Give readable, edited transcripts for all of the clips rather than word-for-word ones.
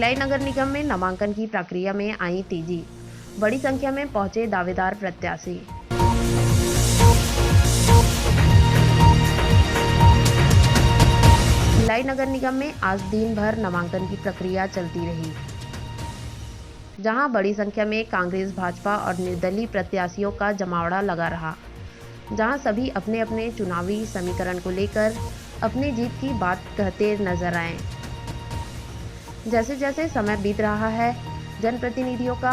भिलाई नगर निगम में नामांकन की प्रक्रिया में आई तेजी, बड़ी संख्या में पहुंचे दावेदार प्रत्याशी। भिलाई नगर निगम में आज दिन भर नामांकन की प्रक्रिया चलती रही, जहां बड़ी संख्या में कांग्रेस, भाजपा और निर्दलीय प्रत्याशियों का जमावड़ा लगा रहा, जहां सभी अपने अपने चुनावी समीकरण को लेकर अपनी जीत की बात कहते नजर आए। जैसे जैसे समय बीत रहा है, जनप्रतिनिधियों का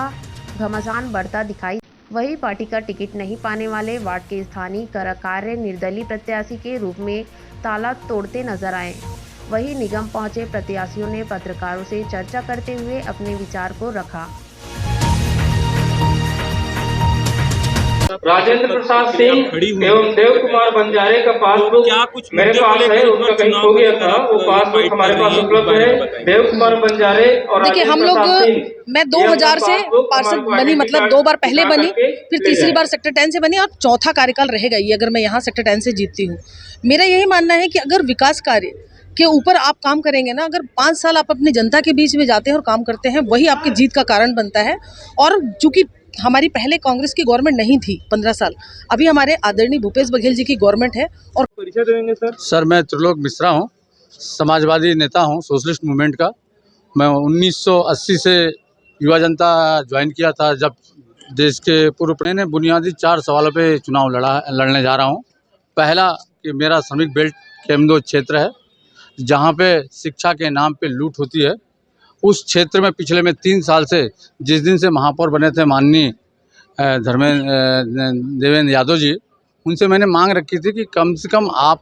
घमासान बढ़ता दिखाई। वही पार्टी का टिकट नहीं पाने वाले वार्ड के स्थानीय कार्य निर्दलीय प्रत्याशी के रूप में ताला तोड़ते नजर आए। वही निगम पहुंचे प्रत्याशियों ने पत्रकारों से चर्चा करते हुए अपने विचार को रखा। राजेंद्र प्रसाद सिंह एवं देव कुमार बंजारे का पासबुक मेरे पास है, उनका कहीं खो गया था, वो पासबुक हमारे पास उपलब्ध है। देव कुमार बंजारे और देखिए, हम लोग मैं 2000 से पार्षद बनी, मतलब 2 बार पहले बनी, फिर तीसरी बार सेक्टर 10 से बनी और चौथा कार्यकाल रहेगा ये अगर मैं यहाँ सेक्टर 10 से जीतती हूँ। मेरा यही मानना है कि अगर विकास कार्य के ऊपर आप काम करेंगे ना, अगर 5 साल आप अपनी जनता के बीच में जाते हैं और काम करते हैं, वही आपकी जीत का कारण बनता है। और चूंकि हमारी पहले कांग्रेस की गवर्नमेंट नहीं थी 15 साल, अभी हमारे आदरणीय भूपेश बघेल जी की गवर्नमेंट है। और परिचय देंगे सर, मैं त्रिलोक मिश्रा हूँ, समाजवादी नेता हूँ, सोशलिस्ट मूवमेंट का। मैं 1980 से युवा जनता ज्वाइन किया था, जब देश के पूर्व ने बुनियादी 4 सवालों पे चुनाव लड़ने जा रहा हूँ। पहला कि मेरा श्रमिक बेल्ट केमदो क्षेत्र है, जहाँ पे शिक्षा के नाम पे लूट होती है। उस क्षेत्र में पिछले 3 साल से, जिस दिन से महापौर बने थे माननीय देवेंद्र यादव जी, उनसे मैंने मांग रखी थी कि कम से कम आप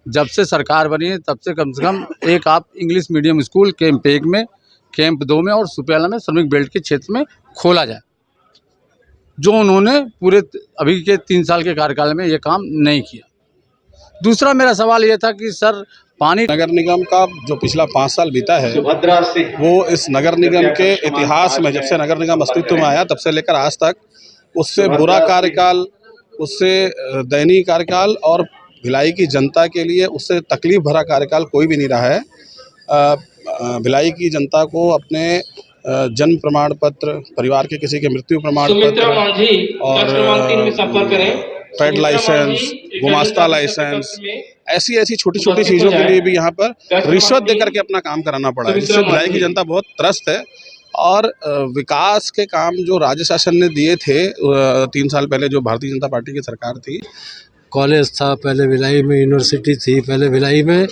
जब से सरकार बनी है तब से कम एक आप इंग्लिश मीडियम स्कूल कैंप 1 में, कैंप 2 में और सुपेला में श्रमिक बेल्ट के क्षेत्र में खोला जाए, जो उन्होंने पूरे अभी के 3 साल के कार्यकाल में ये काम नहीं किया। दूसरा मेरा सवाल ये था कि सर, पानी नगर निगम का जो पिछला 5 साल बीता है, वो इस नगर निगम के इतिहास में, जब से नगर निगम अस्तित्व में आया तब से लेकर आज तक, उससे बुरा कार्यकाल, उससे दयनीय कार्यकाल और भिलाई की जनता के लिए उससे तकलीफ भरा कार्यकाल कोई भी नहीं रहा है। भिलाई की जनता को अपने जन्म प्रमाण पत्र, परिवार के किसी के मृत्यु प्रमाण पत्र और ट्रेड लाइसेंस, गुमास्ता लाइसेंस, ऐसी छोटी छोटी चीज़ों के लिए भी यहाँ पर रिश्वत देकर के अपना काम कराना पड़ा है, जिससे भिलाई की जनता बहुत त्रस्त है। और विकास के काम जो राज्य शासन ने दिए थे 3 साल पहले, जो भारतीय जनता पार्टी की सरकार थी, कॉलेज था, पहले भिलाई में यूनिवर्सिटी थी, पहले भिलाई में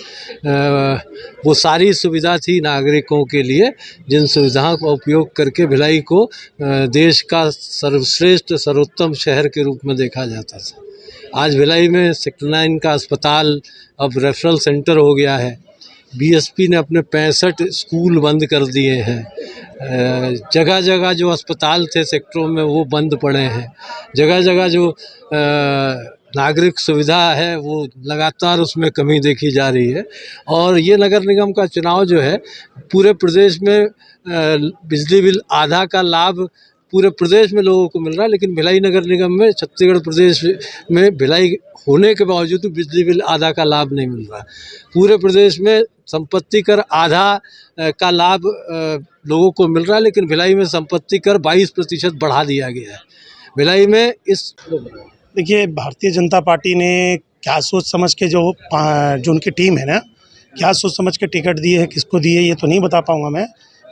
वो सारी सुविधा थी नागरिकों के लिए, जिन सुविधाओं का उपयोग करके भिलाई को देश का सर्वश्रेष्ठ सर्वोत्तम शहर के रूप में देखा जाता था। आज भिलाई में सेक्टर 9 का अस्पताल अब रेफरल सेंटर हो गया है। बीएसपी ने अपने 65 स्कूल बंद कर दिए हैं। जगह जगह जो अस्पताल थे सेक्टरों में वो बंद पड़े हैं। जगह जगह जो नागरिक सुविधा है वो लगातार उसमें कमी देखी जा रही है। और ये नगर निगम का चुनाव जो है, पूरे प्रदेश में बिजली बिल आधा का लाभ पूरे प्रदेश में लोगों को मिल रहा है, लेकिन भिलाई नगर निगम में, छत्तीसगढ़ प्रदेश में भिलाई होने के बावजूद बिजली बिल आधा का लाभ नहीं मिल रहा। पूरे प्रदेश में संपत्ति कर आधा का लाभ लोगों को मिल रहा है, लेकिन भिलाई में संपत्ति कर 22% बढ़ा दिया गया है। भिलाई में देखिए, भारतीय जनता पार्टी ने क्या सोच समझ के जो उनकी टीम है ना, क्या सोच समझ के टिकट दिए है, किसको दिए ये तो नहीं बता पाऊँगा मैं,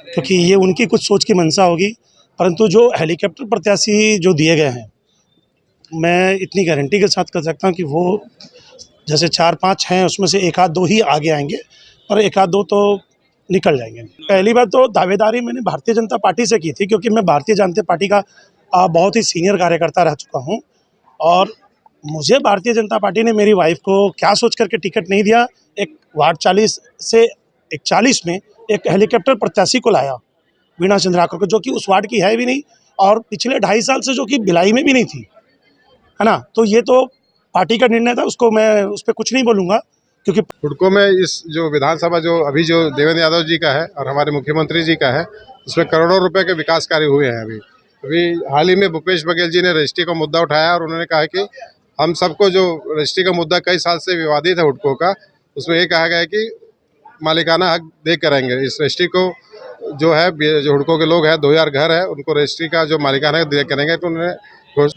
क्योंकि ये उनकी कुछ सोच की मंशा होगी। परंतु जो हेलीकॉप्टर प्रत्याशी जो दिए गए हैं, मैं इतनी गारंटी के साथ कर सकता हूँ कि वो जैसे 4-5 हैं, उसमें से 1 आध 2 ही आगे आएंगे, पर 1 आध 2 तो निकल जाएंगे। पहली बात तो दावेदारी मैंने भारतीय जनता पार्टी से की थी, क्योंकि मैं भारतीय जनता पार्टी का बहुत ही सीनियर कार्यकर्ता रह चुका हूँ। और मुझे भारतीय जनता पार्टी ने मेरी वाइफ को क्या सोच करके टिकट नहीं दिया, एक वार्ड 40 से 41 में एक हेलीकॉप्टर प्रत्याशी को लाया, वीणा चंद्राकर को, जो कि उस वार्ड की है भी नहीं और पिछले 2.5 साल से जो कि भिलाई में भी नहीं थी, है ना। तो ये तो पार्टी का निर्णय था, उसको मैं उस पर कुछ नहीं बोलूँगा, क्योंकि हुडको में इस जो विधानसभा जो अभी जो देवेंद्र यादव जी का है और हमारे मुख्यमंत्री जी का है, उसमें करोड़ों रुपए के विकास कार्य हुए हैं। अभी हाल ही में भूपेश बघेल जी ने रजिस्ट्री का मुद्दा उठाया और उन्होंने कहा कि हम सबको, जो रजिस्ट्री का मुद्दा कई साल से विवादित है हुडको का, उसमें ये कहा गया है कि मालिकाना हक दे करेंगे। इस रजिस्ट्री को जो है जो हुडको के लोग हैं 2000 घर है उनको रजिस्ट्री का जो मालिकाना करेंगे तो उन्हें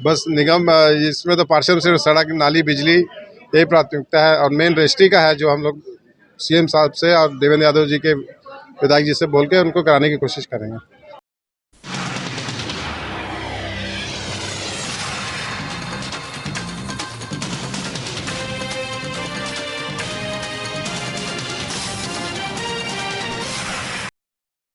बस निगम इसमें तो पार्षद सिर्फ सड़क नाली बिजली यही प्राथमिकता है और मेन रजिस्ट्री का है जो हम लोग सीएम साहब से और देवेंद्र यादव जी के विधायक जी से बोल के उनको कराने की कोशिश करेंगे।